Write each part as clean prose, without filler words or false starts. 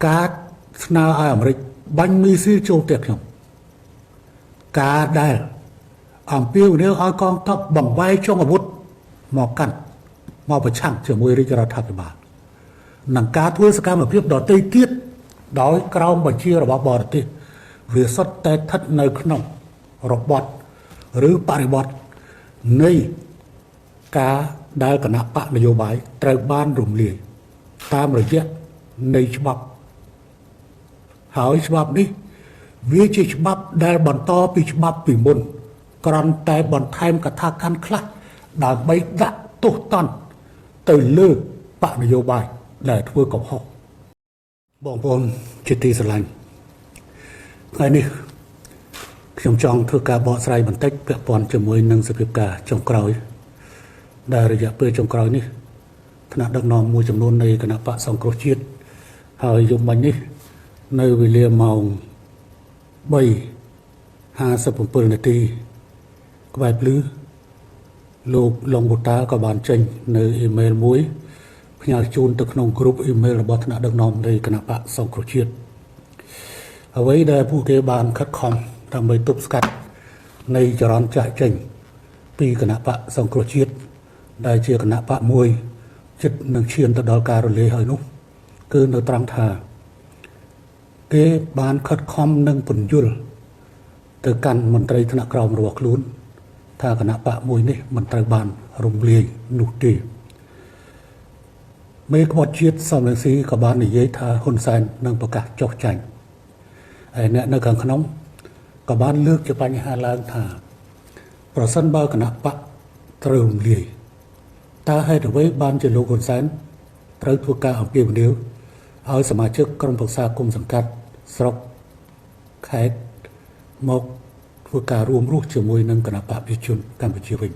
ការស្នើឲ្យអាមេរិកបាញ់មីស៊ីលចូលផ្ទះខ្ញុំការដែលអំពាវនាវឲ្យកងទ័ពបង្វែរចុងអាវុធមកកាន់មកប្រឆាំងជាមួយរាជរដ្ឋាភិបាលនឹងការធ្វើសកម្មភាពដទៃទៀតដោយក្រោមបញ្ជារបស់បរទេសវាសុទ្ធតែស្ថិតនៅក្នុងរបបឬបរិបទនៃការដែលគណៈបកនយោបាយត្រូវបានរំលាយតាមរយៈនៃច្បាប់ហើយច្បាប់នេះវាជាច្បាប់ដែលបន្តពីច្បាប់ពីមុនគ្រាន់តែបន្ថែមកថាកាន់ខ្លះដើម្បីដាក់ទោសទណ្ឌទៅលើបកនយោបាយដែលធ្វើកំហុសបងប្អូនជាទីស្រឡាញ់ថ្ងៃនេះខ្ញុំចង់ធ្វើការបកស្រាយបន្តិចពាក់ព័ន្ធជាមួយនឹងសភាពការចុងក្រោយដែលរយៈពេលចុងក្រោយនេះថ្នាក់ដឹកនាំមួយចំនួននៃគណៈបកសង្គ្រោះជាតិហើយយប់មិញនេះនៅវេលាម៉ោង3:57 នាទីក្បែរភ្លឺលោកឡុងវូតាក៏បានចេញនៅអ៊ីមែលមួយផ្ញើជូនទៅក្នុងក្រុមអ៊ីមែលរបស់ថ្នាក់ដឹកនាំនៃគណៈបកសង្គ្រោះជាតិអ្វីដែលពួកគេបានខិតខំដើម្បីទប់ស្កាត់នៃចរន្តចាក់ចេញពីគណៈបកសង្គ្រោះជាតិដែលជាគណៈបកមួយចិត្តនឹងឈានទៅដល់ការរលាយហើយនោះគឺនៅត្រង់ថាគេបានខិតខំនឹងពន្យល់ទៅកាន់មន្ត្រីថ្នាក់ក្រោមរបស់ខ្លួនថាគណៈបកមួយនេះមិនត្រូវបានរំលាយនោះទេមេក្បត់ជាតិសំរងស៊ីក៏បាននិយាយថាហ៊ុនសែននឹងប្រកាសចុះចាញ់ហើយអ្នកនៅខាងក្នុងក៏បានលើកជាបញ្ហាឡើងថាប្រសិនបើគណៈបកត្រូវរំលាយតើហេតុអ្វីបានជាលោកហ៊ុនសែនត្រូវធ្វើការអំពាវនាវឲ្យសមាជិកក្រុមប្រឹក្សាគុំសង្កាត់ស្រុកខេត្តមកធ្វើការរួមរស់ជាមួយនឹងគណៈបកប្រជាជនកម្ពុជាវិញ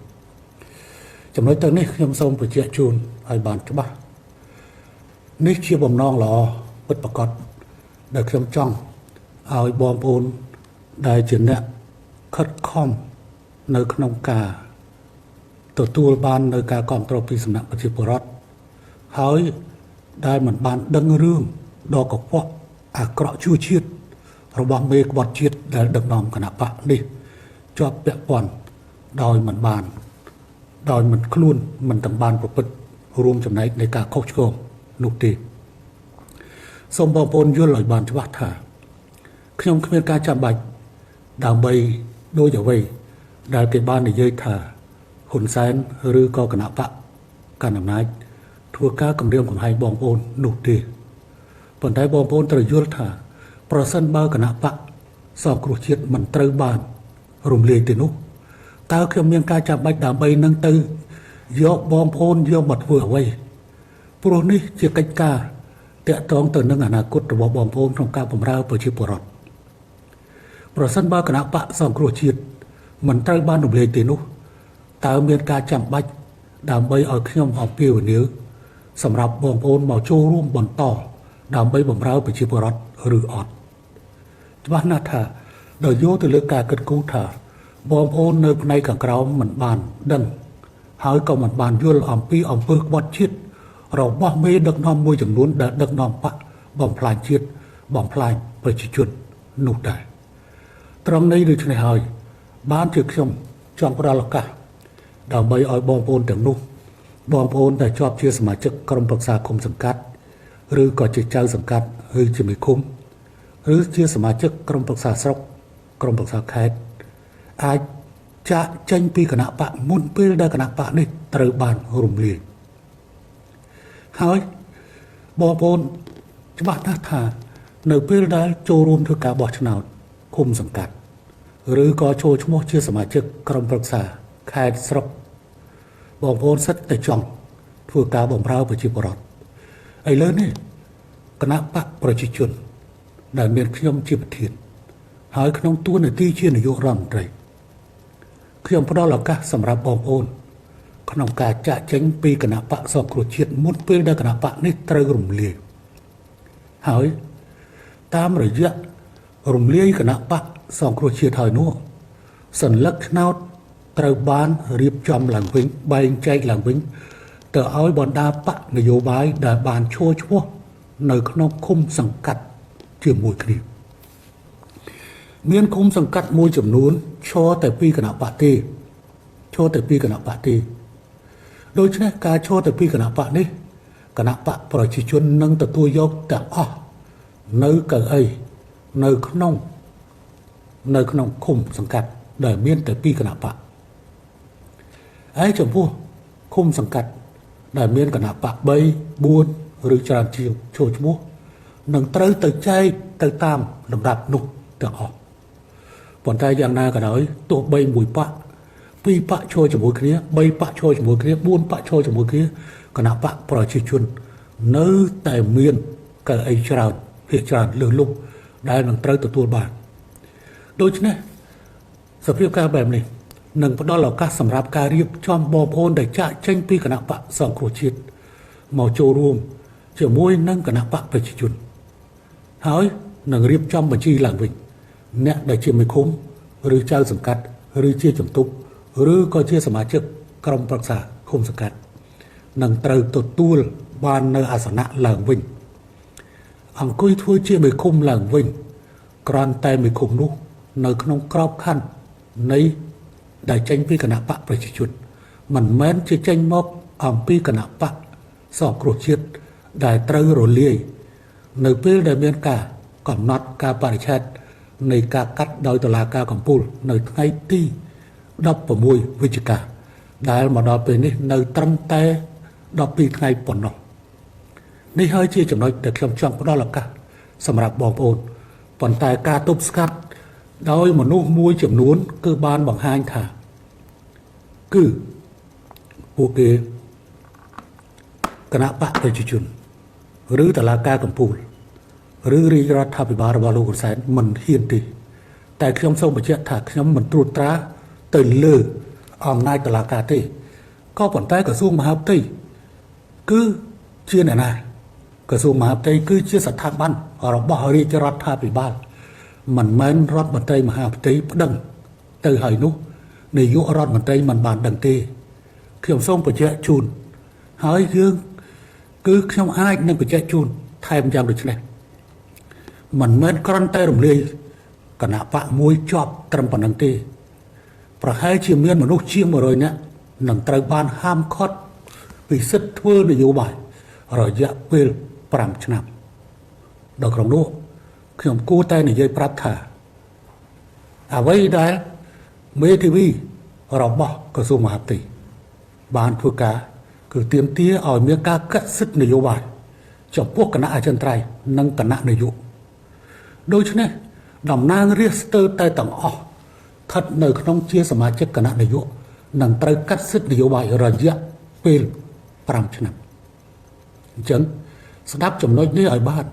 ចំណុចទាំងនេះខ្ញុំសូមបញ្ជាក់ជូនឲ្យបានច្បាស់នេះជាបំណងល្អពិតប្រាកដដែលខ្ញុំចង់ឲ្យបងប្អូនដែលជាអ្នកខិតខំនៅក្នុងការទទួលបាននៅការគ្រប់គ្រងពីសំណាក់ប្រជាពលរដ្ឋហើយដែលមិនបានដឹងរឿងដ៏កខ្វក់អាក្រក់ជួជាតិរបស់មេក្បត់ជាតិដែលដឹកនាំគណៈបកនេះជាប់ពាក់ព័ន្ធដោយមិនខ្លួនមិនទាំងបានប្រព្រឹត្តរួមចំណែកនៃការខុសឆ្គងនោះទេសូមបងប្អូនយល់ឲ្យបានច្បាស់ថាខ្ញុំគ្មានការចាំបាច់ដើម្បីដូចអ្វីដែលគេបាននិយាយថាហ៊ុនសែនឬក៏គណៈបកកណ្ដាលអំណាចធ្វើការគម្រាមកំហែងបងប្អូននោះទេប៉ុន្តែបងប្អូនត្រូវយល់ថាប្រសិនបើគណៈបកសង្គ្រោះជាតិមិនត្រូវបានរំលាយទេនោះតើខ្ញុំមានការចាំបាច់ដើម្បីនឹងទៅយកបងប្អូនយកមកធ្វើអ្វីព្រោះនេះជាកិច្ចការតាក់ទងទៅនឹងអនាគតរបស់បងប្អូនក្នុងការបម្រើប្រជាពលរដ្ឋប្រសិនបើគណៈបកសង្គ្រោះជាតិមិនត្រូវបានរំលាយទេនោះតើមានការចាំបាច់ដើម្បីឲ្យខ្ញុំអំពាវនាវសម្រាប់បងប្អូនមកចូលរួមបន្តដើម្បីបម្រើប្រជាពលរដ្ឋឬអត់ច្បាស់ណាស់ថាដោយយកទៅលើការគិតគូរថាបងប្អូននៅផ្នែកខាងក្រោមមិនបានដឹងហើយក៏មិនបានយល់អំពីអំពើក្បត់ជាតិរបស់មេដឹកនាំមួយចំនួនដែលដឹកនាំបកបំផ្លាញជាតិបំផ្លាញប្រជាជននោះដែរត្រង់នេះដូច្នេះហើយបានជាខ្ញុំចង់ផ្ដល់ឱកាសដើម្បីឲ្យបងប្អូនទាំងនោះបងប្អូនដែលជាប់ជាសមាជិកក្រុមប្រឹក្សាគុំសង្កាត់ឬក៏ជាចៅសង្កាត់ឬជាមេឃុំឬជាសមាជិកក្រុមប្រឹក្សាស្រុកក្រុមប្រឹក្សាខេត្តអាចចាក់ចេញពីគណៈបកមុនពេលដែលគណៈបកនេះត្រូវបានរំលាយហើយបងប្អូនច្បាស់ណាស់ថានៅពេលដែលចូលរួមធ្វើការបោះឆ្នោតគុំសង្កាត់ឬក៏ចូលឈ្មោះជាសមាជិកក្រុមប្រឹក្សាខេត្តស្រុកបងប្អូនសិតតែចង់ធ្វើការបម្រើប្រជាពលរដ្ឋឥឡូវនេះគណៈបកប្រជាជនដែលមានខ្ញុំជាប្រធានហើយក្នុងតួនាទីជានាយករដ្ឋមន្ត្រីខ្ញុំផ្ដល់ឱកាសសម្រាប់បងប្អូនក្នុងការចាក់ចេញពីគណៈបកសង្គ្រោះជាតិមុនពេលដែលគណៈបកនេះត្រូវរំលាយហើយតាមរយៈរំលាយគណៈបកសង្គ្រោះជាតិហើយនោះសញ្ញា ឆ្នោតត្រូវបានរៀបចំឡើងវិញបែងចែកឡើងវិញទៅឲ្យបណ្ដាបកនយោបាយដែលបានឈរឈ្មោះ នៅក្នុងឃុំសង្កាត់ជាមួយគ្នាមានឃុំសង្កាត់មួយចំនួនឈរតែពីគណៈបកទេឈរតែពីគណៈបកទេដូច្នេះការឈរតែពីគណៈបកនេះគណៈបកប្រជាជននឹងទទួលយកទាំងអស់នៅកៅអីនៅក្នុងឃុំសង្កាត់ដែលមានតែពីគណៈបកហើយចំពោះឃុំសង្កាត់ដែលមានគណៈបក3 4ឬច្រើនជាងចូលឈ្មោះនឹងត្រូវទៅចែកទៅតាមលំដាប់នោះទាំងអស់ប៉ុន្តែយ៉ាងណាក៏ដោយទោះបីមួយបកពីរបកឈរជាមួយគ្នា3បកឈរជាមួយគ្នា4បកឈរជាមួយគ្នាគណៈបកប្រជាជននៅតែមានកៅអីច្រើនភាគច្រើនលើសលប់ដែលនឹងត្រូវទទួលបានដូច្នេះសភាពការបែបនេះនឹងផ្ដល់ឱកាសសម្រាប់ការរៀបចំបងប្អូនដែលចាក់ចេញពីគណៈបកសង្គ្រោះជាតិមកចូលរួមជាមួយនឹងគណៈបកប្រជាជនហើយនឹងរៀបចំបញ្ជីឡើងវិញអ្នកដែលជាមេឃុំឬចៅសង្កាត់ឬជាជំទប់ឬក៏ជាសមាជិកក្រុមប្រឹក្សាឃុំសង្កាត់នឹងត្រូវទទួលបាននៅអាសនៈឡើងវិញអង្គុយធ្វើជាមេឃុំឡើងវិញគ្រាន់តែមេឃុំនោះនៅក្នុងក្របខ័ណ្ឌនៃដែលចេញពីគណៈបកប្រជាជនមិនមែនជាចេញមកអំពីគណៈបកសង្គ្រោះជាតិដែលត្រូវរលាយនៅពេលដែលមានការកំណត់ការបរិច្ឆេទនៃការកាត់ដោយតុលាការកំពូលនៅថ្ងៃទី16វិច្ឆិកាដែលមកដល់ពេលនេះនៅត្រឹមតែ12ថ្ងៃប៉ុណ្ណោះនេះហើយជាចំណុចដែលខ្ញុំចង់ផ្ដល់ឱកាសសម្រាប់បងប្អូនប៉ុន្តែការទប់ស្កាត់ដោយមនុស្សមួយចំនួនគឺបានបង្ហាញថាគឺពួកគេគណៈបកប្រជាជនឬតុលាការកំពូលឬរាជរដ្ឋាភិបាលរបស់លោកហ៊ុនសែនមិនហ៊ានទេតែខ្ញុំសូមបញ្ជាក់ថាខ្ញុំមិនត្រួតត្រាទៅលើអំណាចតុលាការទេក៏ប៉ុន្តែក្រសួងមហាផ្ទៃគឺជាអ្នកណាក្រសួងមហាផ្ទៃគឺជាស្ថាប័នរបស់រាជរដ្ឋាភិបាលមិនមែនរដ្ឋមន្ត្រីមហាផ្ទៃប្តឹងទៅហើយនោះនាយករដ្ឋមន្ត្រីមិនបានដឹងទេខ្ញុំសូមបញ្ជាក់ជូនហើយយើងគឺខ្ញុំអាចនឹងបញ្ជាក់ជូនថែមយ៉ាងដូចនេះមិនមែនគ្រាន់តែរំលាយគណៈបកមួយជាប់ត្រឹមប៉ុណ្្នឹងទេប្រហែលជាមានមនុស្សជាង100នាក់នឹងត្រូវបានហាមឃាត់ពីសិទ្ធិធ្វើនយោបាយរយៈពេល5ឆ្នាំដល់ក្នុងនោះខ្ញុំគួរតែនិយាយប្រាប់ថាអ្វីដែលមេធាវីរបស់ក្រសួងមហាផ្ទៃបានធ្វើការគឺទាមទារឲ្យមានការកាត់សិទ្ធិនយោបាយចំពោះគណៈអចិន្ត្រៃយ៍និងគណៈនយោបាយដូច្នេះតំណាងរាស្ត្រស្ទើរតែទាំងអស់ស្ថិតនៅក្នុងជាសមាជិកគណៈនយោបាយនឹងត្រូវកាត់សិទ្ធិនយោបាយរយៈពេល5ឆ្នាំអញ្ចឹងស្ដាប់ចំណុចនេះឲ្យបាន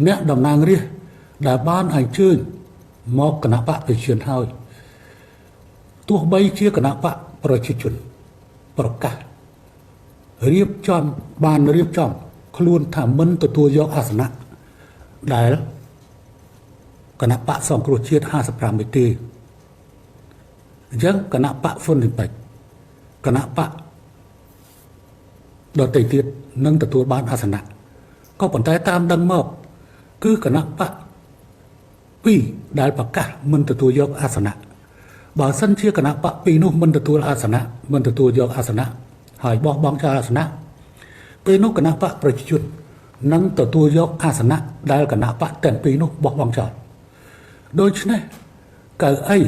អ្នកតំណាងរាស្ត្រដែលបានអញ្ជើញមកគណៈបកប្រជាជនហើយទោះបីជាគណៈបកប្រជាជនប្រកាសរៀបចំខ្លួនថាមិនទទួលយកអាសនៈដែលគណៈបកសង្គ្រោះជាតិ55មេទេអញ្ចឹងគណៈបកហ៊ុនស៊ិនប៉ិចគណៈបកដទៃទៀតនឹងទទួលបានអាសនៈក៏ប៉ុន្តែតាមដឹងមកគឺគណៈបក2ដែលប្រកាសមិនទទួលយកអាសនៈបើសិនជាគណៈបក2នោះមិនទទួលអាសនៈមិនទទួលយកអាសនៈហើយបោះបង់ចោលអាសនៈពេលនោះគណៈបកប្រជាជននឹងទទួលយកអាសនៈដែលគណៈបកទាំងពីរនោះបោះបង់ចោលដូច្នេះកៅអី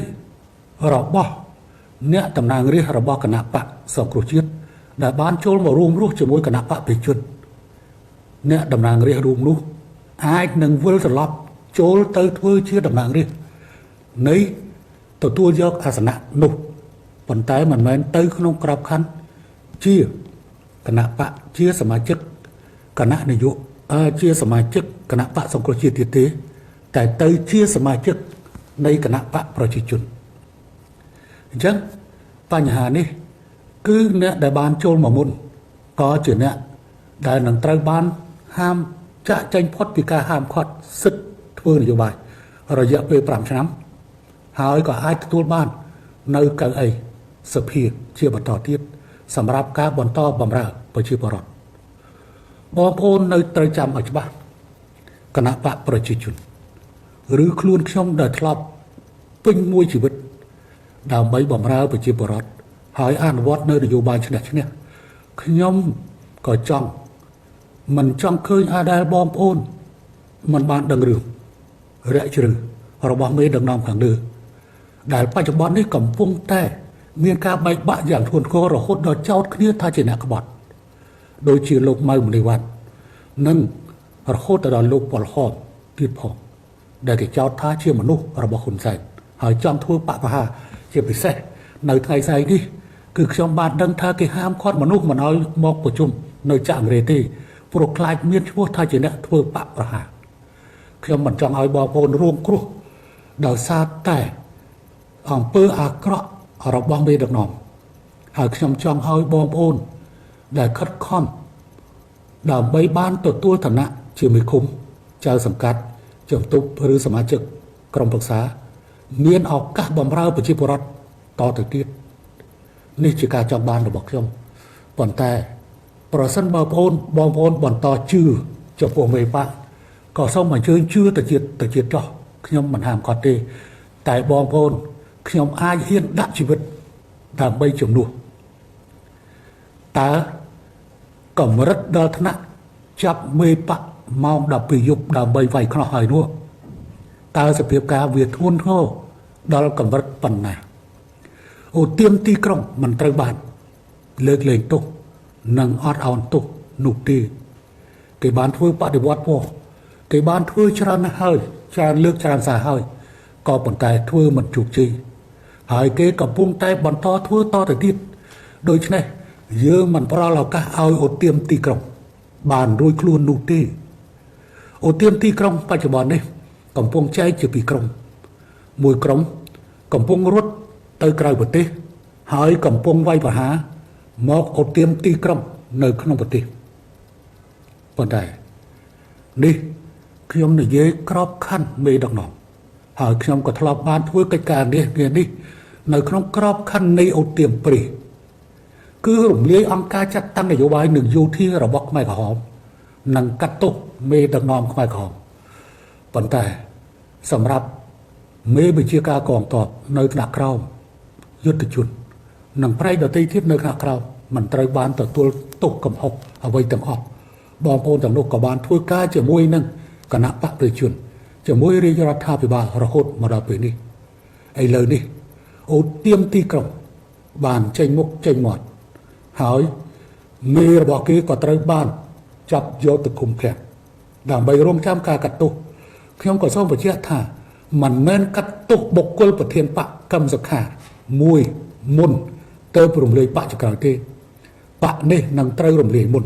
របស់អ្នកតំណាងរាស្ត្ររបស់គណៈបកសង្គ្រោះជាតិដែលបានចូលមករួមរស់ជាមួយគណៈបកប្រជាជនអ្នកតំណាងរាស្ត្ររួមនោះអាចនឹងវិលត្រឡប់ចូលទៅធ្វើជាតំណាងរាស្ត្រនៃទទួលយកអាសនៈនោះប៉ុន្តែមិនមែនទៅក្នុងក្របខ័ណ្ឌជាគណៈបកជាសមាជិកគណៈនយោបាយជាសមាជិកគណៈបកសង្គ្រោះជាតិទៀតទេតែទៅជាសមាជិកនៃគណៈបកប្រជាជនអញ្ចឹងបញ្ហានេះគឺអ្នកដែលបានចូលមកមុនក៏ជាអ្នកដែលនឹងត្រូវបានហាមចាក់ចែងផុតពីការហាមឃាត់សិទ្ធិធ្វើនយោបាយរយៈពេល5ឆ្នាំហើយក៏អាចទទួលបាននៅកៅអីសភាជាបន្តទៀតសម្រាប់ការបន្តបម្រើប្រជាពលរដ្ឋបងប្អូននៅត្រូវចាំឲ្យច្បាស់ គណៈបកប្រជាជនឬខ្លួនខ្ញុំដែលធ្លាប់ពេញមួយជីវិតដើម្បីបម្រើប្រជាពលរដ្ឋហើយអនុវត្តនៅនយោបាយឈ្នះខ្ញុំក៏មិនចង់ឃើញអាដែលបងប្អូនមិនបានដឹងរឿងរាក់ជ្រៅរបស់មេដឹកនាំខាងលើដែលបច្ចុប្បន្ននេះកំពុងតែមានការបែកបាក់យ៉ាងធ្ងន់ធ្ងររហូតដល់ចោទគ្នាថាជាអ្នកក្បត់ដូចជាលោកម៉ៅមនីវ៉ាន់និងរហូតដល់លោកប៉ុលហតទៀតផងដែលគេចោទថាជាមនុស្សរបស់ហ៊ុនសែនហើយចង់ធ្វើបកប្រហារជាពិសេសនៅថ្ងៃស្អែកនេះគឺខ្ញុំបានដឹងថាគេហាមឃាត់មនុស្សមិនឲ្យមកប្រជុំនៅចាក់អង្រេទេព្រោះខ្លាចមានឈ្មោះថាជាអ្នកធ្វើបកប្រហារខ្ញុំមិនចង់ឲ្យបងប្អូនរងគ្រោះដោយសារតែអំពើអាក្រក់របស់មេដឹកនាំហើយខ្ញុំចង់ឲ្យបងប្អូនដែលខិតខំដើម្បីបានទទួលឋានៈជាមេឃុំចៅសង្កាត់ជំទប់ឬសមាជិកក្រុមប្រឹក្សាមានឱកាសបម្រើប្រជាពលរដ្ឋតទៅទៀតនេះជាការចង់បានរបស់ខ្ញុំប៉ុន្តែប្រសិនបងប្អូនបន្តជឿចំពោះមេបកក៏សូមអញ្ជើញជឿទៅទៀតចោះខ្ញុំមិនហាមគាត់ទេតែបងប្អូនខ្ញុំអាចហ៊ានដាក់ជីវិតដើម្បីជំនួសតើកម្រិតដល់ថ្នាក់ចាប់មេបកម៉ោង12យប់ដើម្បីវាយខ្នោះហើយនោះតើសភាពការវាធ្ងន់ធ្ងរដល់កម្រិតប៉ុណ្ណាអូទៀមទីក្រុងមិនត្រូវបានលើកលែងទោសនិងអត់ឱនទោសនោះទេគេបានធ្វើបដិវត្តផងគេបានធ្វើច្រើនណាស់ហើយច្រើនលើកច្រើនសារហើយក៏ប៉ុន្តែធ្វើមិនជោគជ័យហើយគេកំពុងតែបន្តធ្វើតទៅទៀតដូច្នេះយើងមិនផ្ដល់ឱកាសឲ្យអូទៀមទីក្រុងបានរួចខ្លួននោះទេអូទៀមទីក្រុងបច្ចុប្បន្ននេះកំពុងចែកជាពីរក្រុមមួយក្រុមកំពុងរត់ទៅក្រៅប្រទេសហើយកំពុងវាយប្រហារមកអូទៀមទីក្រុងនៅក្នុងប្រទេសប៉ុន្តែនេះខ្ញុំនិយាយក្របខ័ណ្ឌមេដឹកនាំហើយខ្ញុំក៏ធ្លាប់បានធ្វើកិច្ចការនេះនៅក្នុងក្របខ័ណ្ឌនៃអូទៀមព្រីគឺរំលាយអង្គការចាត់តាំងនយោបាយនិងយោធារបស់ខ្មែរក្រហមនិងកាត់ទោសមេដឹកនាំខ្មែរក្រហមប៉ុន្តែសម្រាប់មេបញ្ជាការកងទ័ពនៅថ្នាក់ក្រោមយុទ្ធជននិងប្រៃដទៃទៀតនៅថ្នាក់ក្រោមមិនត្រូវបានទទួលទោសកំហុសអ្វីទាំងអស់បងប្អូនទាំងនោះក៏បានធ្វើការជាមួយនឹងគណៈបកប្រជាជនជាមួយរាជរដ្ឋាភិបាលរហូតមកដល់ពេលនេះឥឡូវនេះអូទៀមទីក្រុងបានចេញមុខចេញមាត់ហើយមេរបស់គេក៏ត្រូវបានចាប់យកទៅឃុំឃាំងដើម្បីរងចាំការកាត់ទោសខ្ញុំក៏សូមបញ្ជាក់ថាមិនមែនកាត់ទោសបុគ្គលប្រធានបកកម្មសខាមួយមុនទៅរំលាយបកចក្រោយទេបកនេះនឹងត្រូវរំលាយមុន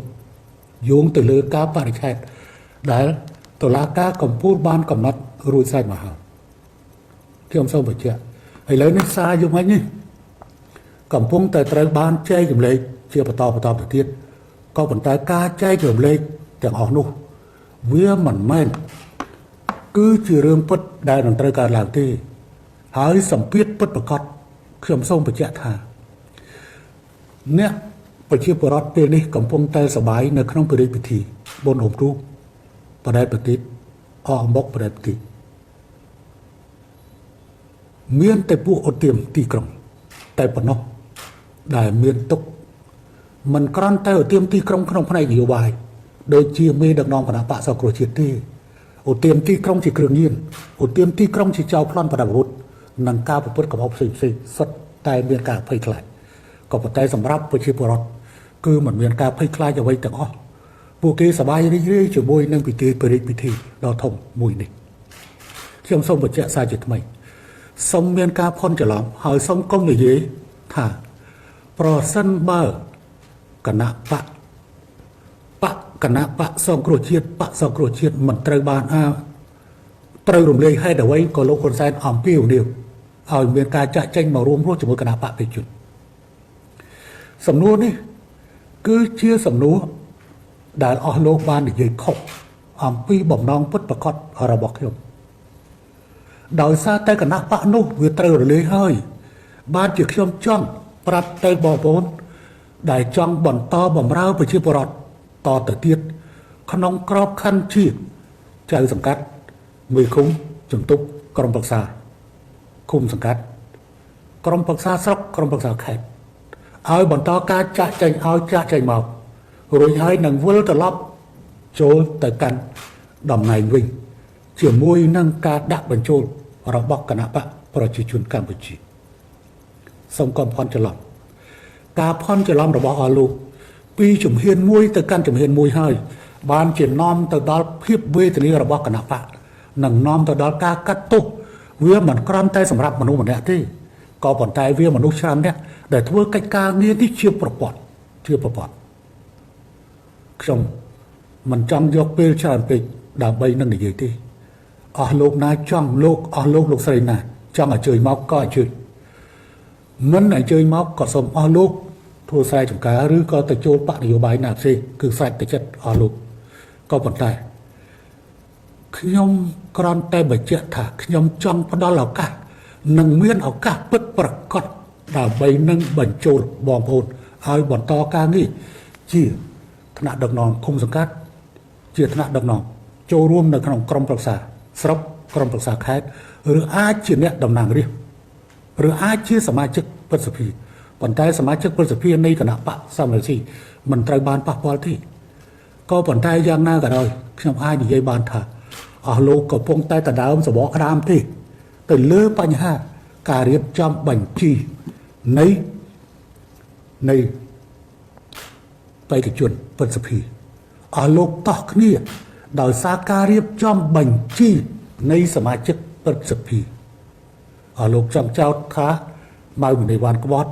យោងទៅលើការបរិច្ឆេទដែលតុលាការកំពូលបានកំណត់រួចស្រេចមកហើយខ្ញុំសូមបញ្ជាក់ឥឡូវនេះសារយប់មិញនេះកំពុងតែត្រូវបានចែករំលែកជាបន្តទៅទៀតក៏ប៉ុន្តែការចែករំលែកទាំងអស់នោះវាមិនមែនគឺជារឿងពិតដែលនឹងត្រូវកើតឡើងទេហើយសម្ពាធពិតប្រាកដខ្ញុំសូមបញ្ជាក់ថាអ្នកប្រជាពលរដ្ឋពេលនេះកំពុងតែសប្បាយនៅក្នុងពិធីបុណ្យអុំទូកបដិបត្តិអស់អំបុកបដិបត្តិមានតែពួកអូទៀមទីក្រុងតែប៉ុណ្ណោះដែលមានទុកមិនក្រាន់តែអូទៀមទីក្រុងក្នុងផ្នែកនយោបាយដូចជាមេដឹកនាំគណៈបកសង្គ្រោះជាតិទេអូទៀមទីក្រុងជាគ្រឿងញៀនអូទៀមទីក្រុងជាចៅប្លន់ប្រដាប់អាវុធនិងការប្រព្រឹត្តកំហុសផ្សេងសុទ្ធតែមានការភ័យខ្លាចក៏ប៉ុន្តែសម្រាប់ប្រជាពលរដ្ឋគឺមិនមានការភ័យខ្លាចអ្វីទាំងអស់ពួកគេសប្បាយរីករាយជាមួយនឹងពិធីដ៏ធំមួយនេះខ្ញុំសូមបញ្ជាក់សារជាថ្មីសូមមានការភ័ន្តច្រឡំហើយសូមកុំនិយាយថាប្រសិនបើគណៈបកសង្គ្រោះជាតិមិនត្រូវបានត្រូវរំលាយហេតុអ្វីក៏លោកហ៊ុនសែនអំពាវនាវឲ្យមានការចាក់ចែងមករួមរស់ជាមួយគណៈបកប្រជាជនសំណួរនេះគឺជាសំណួរដែលអស់លោកបាននិយាយខុសអំពីបំណងពិតប្រាកដរបស់ខ្ញុំដោយសារតែគណៈបកនោះវាត្រូវរលាយហើយបានជាខ្ញុំចង់ប្រាប់ទៅបងប្អូនដែលចង់បន្តបម្រើប្រជាពលរដ្ឋតទៅទៀតក្នុងក្របខ័ណ្ឌជាតិ ចៅសង្កាត់មួយឃុំជំទប់ក្រុមប្រឹក្សាឃុំសង្កាត់ក្រុមប្រឹក្សាស្រុកក្រុមប្រឹក្សាខេត្តឲ្យបន្តការចាក់ចែងឲ្យចាក់ចែងមករួចហើយនឹងវិលត្រឡប់ចូលទៅកាន់តំណែងវិញជាមួយនឹងការដាក់បញ្ចូលរបស់គណៈបកប្រជាជនកម្ពុជាសូមកុំភ័ន្តច្រឡំការភ័ន្តច្រឡំរបស់អស់លោកពីជំហានមួយទៅកាន់ជំហានមួយហើយបានជានាំទៅដល់ភាពវេទនារបស់គណៈបកនិងនាំទៅដល់ការកាត់ទោសវាមិនគ្រាន់តែសម្រាប់មនុស្សម្នាក់ទេក៏ប៉ុន្តែវាមនុស្សច្រើនអ្នកដែលធ្វើកិច្ចការងារនេះជាប្រព័ន្ធខ្ញុំមិនចង់យកពេលច្រើនពេកដើម្បីនឹងនិយាយទេអស់លោកណាចង់លោកអស់លោកស្រីណាចង់អញ្ជើញមកក៏អញ្ជើញមិនអញ្ជើញមកក៏សូមអស់លោកធ្វើស្រែចម្ការឬក៏ទៅចូលបកនយោបាយណាផ្សេងគឺស្រេចទៅចិត្តអស់លោកក៏ប៉ុន្តែខ្ញុំគ្រាន់តែបញ្ជាក់ថាខ្ញុំចង់ផ្ដល់ឱកាសនិងមានឱកាសពិតប្រាកដដើម្បីនឹងបញ្ចូលបងប្អូនឲ្យបន្តការងារជាថ្នាក់ដឹកនាំឃុំសង្កាត់ជាថ្នាក់ដឹកនាំចូលរួមនៅក្នុងក្រុមប្រឹក្សាស្រុកក្រុមប្រឹក្សាខេត្តឬអាចជាអ្នកតំណាងរាស្ត្រឬអាចជាសមាជិកព្រឹទ្ធសភាប៉ុន្តែសមាជិកព្រឹទ្ធសភានៃគណៈបកសមរម្យមិនត្រូវបានប៉ះពាល់ទេក៏ប៉ុន្តែយ៉ាងណាក៏ដោយខ្ញុំអាចនិយាយបានថាអស់លោកកំពុងតែដដើមសបកក្តាមទេទៅលើបញ្ហាការរៀបចំបញ្ជីនៃបេក្ខជនព្រឹទ្ធសភាអស់លោកតោះគ្នាដោយសារការរៀបចំបញ្ជីនៃសមាជិកព្រឹទ្ធសភាអស់លោកចង់ចោទថាម៉ៅវិន័យវ៉ាន់ក្បត់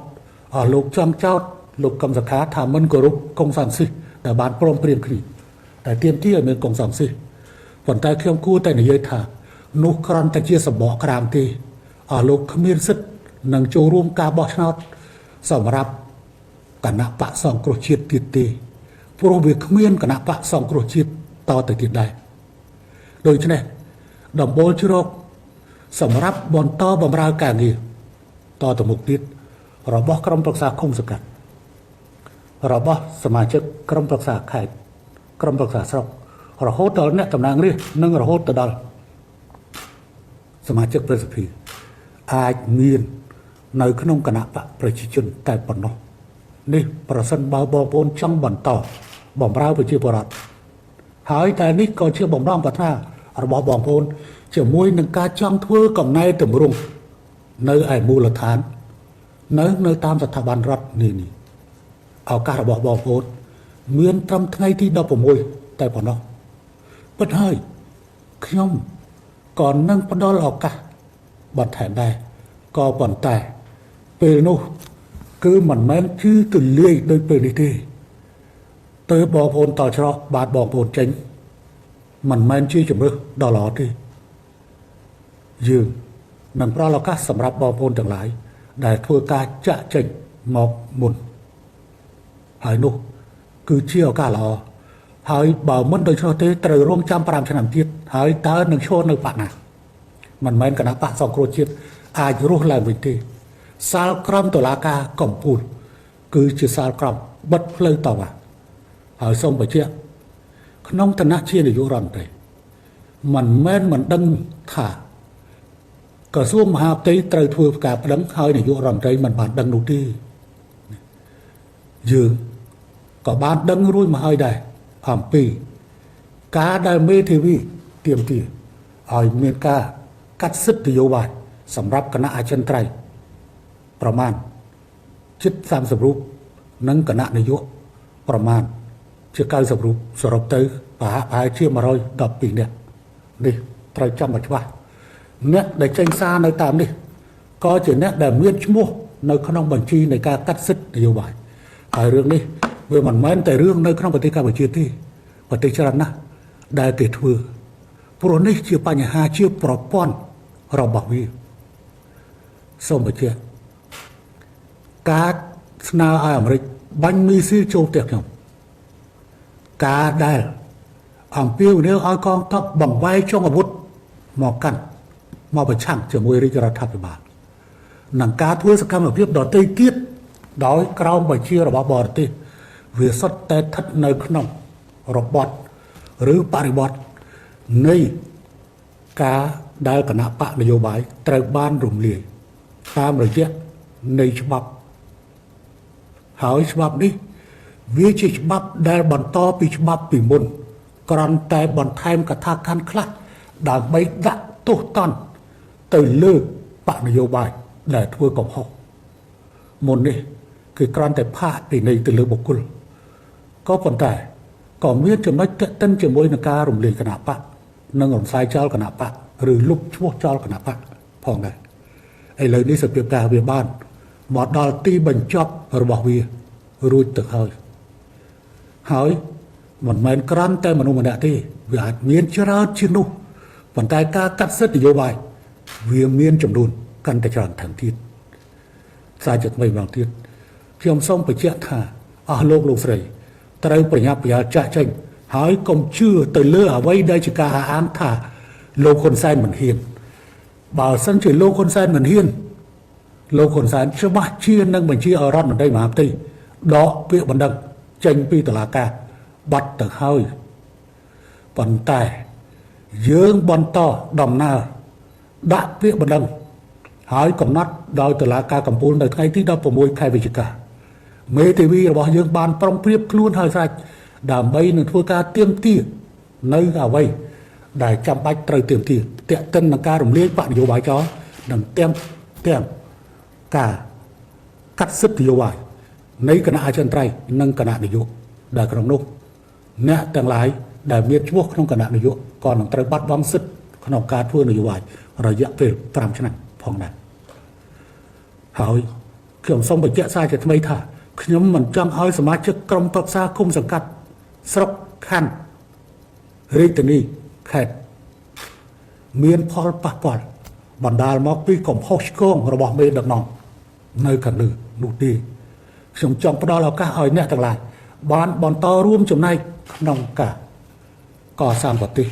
អស់លោកចង់ចោទលោកកឹមសុខាថាមិនគោរពកុងសង្ស៊ីសដែលបានព្រមព្រៀងគ្នាតែទាមទារឲ្យមានកុងសង្ស៊ីសប៉ុន្តែខ្ញុំគួរតែនិយាយថានោះគ្រាន់តែជាសម្បកក្រាមទេអស់លោកគ្មានសិទ្ធិនឹងចូលរួមការបោះឆ្នោតសម្រាប់គណៈបកសង្គ្រោះជាតិទៀតទេព្រោះវាគ្មានគណៈបកសង្គ្រោះជាតិតទៅទៀតដែរដូច្នេះដំបូលជ្រកសម្រាប់បន្តបម្រើការងារតទៅមុខទៀតរបស់ក្រុមប្រឹក្សាឃុំសង្កាត់របស់សមាជិកក្រុមប្រឹក្សាខេត្តក្រុមប្រឹក្សាស្រុករហូតដល់អ្នកតំណាងរាស្ត្រនិងរហូតទៅដល់សមាជិកព្រឹទ្ធសភាអាចមាននៅក្នុងគណៈបកប្រជាជនតែប៉ុណ្ណោះនេះប្រសិនបើបងប្អូនចង់បន្តបម្រើប្រជាពលរដ្ឋហើយតែនេះក៏ជាបំណងប្រាថ្នារបស់បងប្អូនជាមួយនឹងការចង់ធ្វើកំណែតម្រង់នៅឯមូលដ្ឋាននៅតាមស្ថាប័នរដ្ឋនេះឱកាសរបស់បងប្អូនមានត្រឹមថ្ងៃទី16តែប៉ុណ្ណោះពិតហើយខ្ញុំក៏នឹងផ្ដល់ឱកាសបន្ថែមដែរក៏ប៉ុន្តែពេលនោះគឺមិនមែនគឺទូលាយដូចពេលនេះទេទៅបងប្អូនតច្រោះបាទបងប្អូនចេញមិនមែនជាជំរឿសដល់ល្អទេយើងនឹងផ្ដល់ឱកាសសម្រាប់បងប្អូនទាំងឡាយដែលធ្វើការចាក់ចេញមកមុនហើយនោះគឺជាឱកាសល្អហើយបើមិនដូច្នោះទេត្រូវរងចាំ5ឆ្នាំទៀតហើយតើនឹងឈរនៅបកណាមិនមែនគណៈបកសង្គ្រោះជាតិអាចរស់ឡើងវិញទេសាលក្រមតុលាការកំពូលគឺជាសាលក្រមបិទផ្លូវតវ៉ាហើយសូមបញ្ជាក់ក្នុងឋានៈជានាយករដ្ឋមន្ត្រីមិនមែនមិនដឹងថាក្រសួងមហាផ្ទៃត្រូវធ្វើការប្តឹងហើយនាយករដ្ឋមន្ត្រីមិនបានដឹងនោះទេយើងក៏បានដឹងរួចមកហើយដែរអំពីការដែលមេធាវីទាមទារឲ្យមានការកាត់សិទ្ធិនយោបាយសម្រាប់គណៈអចិន្ត្រៃយ៍ប្រមាណជិត30រូបនិងគណៈនាយកប្រមាណជា90រូបសរុបទៅប្រហែលជា112នាក់នេះត្រូវចាំឲ្យច្បាស់អ្នកដែលចេញសារនៅតាមនេះក៏ជាអ្នកដែលមានឈ្មោះនៅក្នុងបញ្ជីនៃការកាត់សិទ្ធិនយោបាយហើយរឿងនេះវាមិនមែនតែរឿងនៅក្នុងប្រទេសកម្ពុជាទេប្រទេសច្រើនណាស់ដែលគេធ្វើព្រោះនេះជាបញ្ហាជាប្រព័ន្ធរបស់វាសូមបញ្ជាក់ការស្នើឲ្យអាមេរិកបាញ់មីស៊ីលចូលផ្ទះខ្ញុំការដែលអំពាវនាវឲ្យកងទ័ពបង្វែរចុងអាវុធមកកាន់មកប្រឆាំងជាមួយរាជរដ្ឋាភិបាលនិងការធ្វើសកម្មភាពដទៃទៀតដោយក្រោមបញ្ជារបស់បរទេសវាសុទ្ធតែស្ថិតនៅក្នុងរបបឬបរិបទ នៃការដែលគណៈបកនយោបាយត្រូវបានរំលាយតាមរយៈនៃច្បាប់ហើយច្បាប់នេះវាជាច្បាប់ដែលបន្តពីច្បាប់ពីមុនគ្រាន់តែបន្ថែមកថាខណ្ឌខ្លះដើម្បីដាក់ទោសទណ្ឌទៅលើបកនយោបាយដែលធ្វើកំហុសមុននេះគឺគ្រាន់តែផាកពីនៃទៅលើបុគ្គលក៏ប៉ុន្តែក៏មានចំណុចទាក់ទិនជាមួយនឹងការរំលាយគណៈបកនិងរំសាយចោលគណៈបកឬលុបឈ្មោះចោលគណៈបកផងដែរឥឡូវនេះសភាពការវាបានមកដល់ទីបញ្ចប់របស់វារួចទៅហើយមិនមែនក្រាន់តែមនុស្សម្នាក់ទេវាអាចមានច្រើនជាងនោះប៉ុន្តែការកាត់សិទ្ធិនយោបាយវាមានចំនួនកាន់តែច្រើនថែមទៀតសារជាថ្មីម្ដងទៀតខ្ញុំសូមបញ្ជាក់ថាអស់លោកស្រីត្រូវប្រញាប់ប្រញាល់ចាក់ចេញហើយកុំជឿទៅលើអ្វីដែលជាការអានថាលោកហ៊ុនសែនមិនហ៊ានបើសិនជាលោកហ៊ុនសែនមិនហ៊ានលោកហ៊ុនសែនច្បាស់ជានឹងបញ្ជាឲ្យរដ្ឋមន្ត្រីមហាផ្ទៃដកពាក្យបណ្ដឹងចេញពីតុលាការបាត់ទៅហើយប៉ុន្តែយើងបន្តដំណើរដាក់ពាក្យបណ្ដឹងហើយកំណត់ដោយតុលាការកំពូលនៅថ្ងៃទី16ខែវិច្ឆិកាមេធាវីរបស់យើងបានប្រុងប្រៀបខ្លួនហើយស្រេចដើម្បីនឹងធ្វើការទៀមទានៅអ្វីដែលចាំបាច់ត្រូវទៀមទាទាក់ទិននឹងការរំលាយបកនយោបាយចោលនិងទាំងការកាត់សិទ្ធិនយោបាយនៃគណៈអចិន្ត្រៃយ៍និងគណៈនយោបាយដែលក្នុងនោះអ្នកទាំងឡាយដែលមានឈ្មោះក្នុងគណៈនយោបាយក៏នឹងត្រូវបាត់បង់សិទ្ធិក្នុងការធ្វើនយោបាយរយៈពេល5ឆ្នាំផងដែរហើយខ្ញុំសូមបញ្ជាក់សារជាថ្មីថាខ្ញុំមិនចង់ឲ្យសមាជិកក្រុមប្រឹក្សាគុំសង្កាត់ស្រុកខណ្ឌរាជធានីខេត្តមានផលប៉ះពាល់បណ្ដាលមកពីកំហុសឆ្គងរបស់មេដឹកនាំនៅខាងលើនោះទេខ្ញុំចង់ផ្ដល់ឱកាសឲ្យអ្នកទាំងឡាយបានបន្តរួមចំណែកក្នុងការកសាងប្រទេស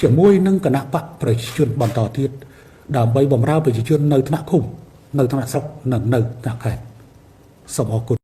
ជាមួយនឹងគណៈបកប្រជាជនបន្តទៀតដើម្បីបម្រើប្រជាជននៅថ្នាក់ឃុំនៅថ្នាក់ស្រុកនិងនៅថ្នាក់ខេត្តសូមអរគុណ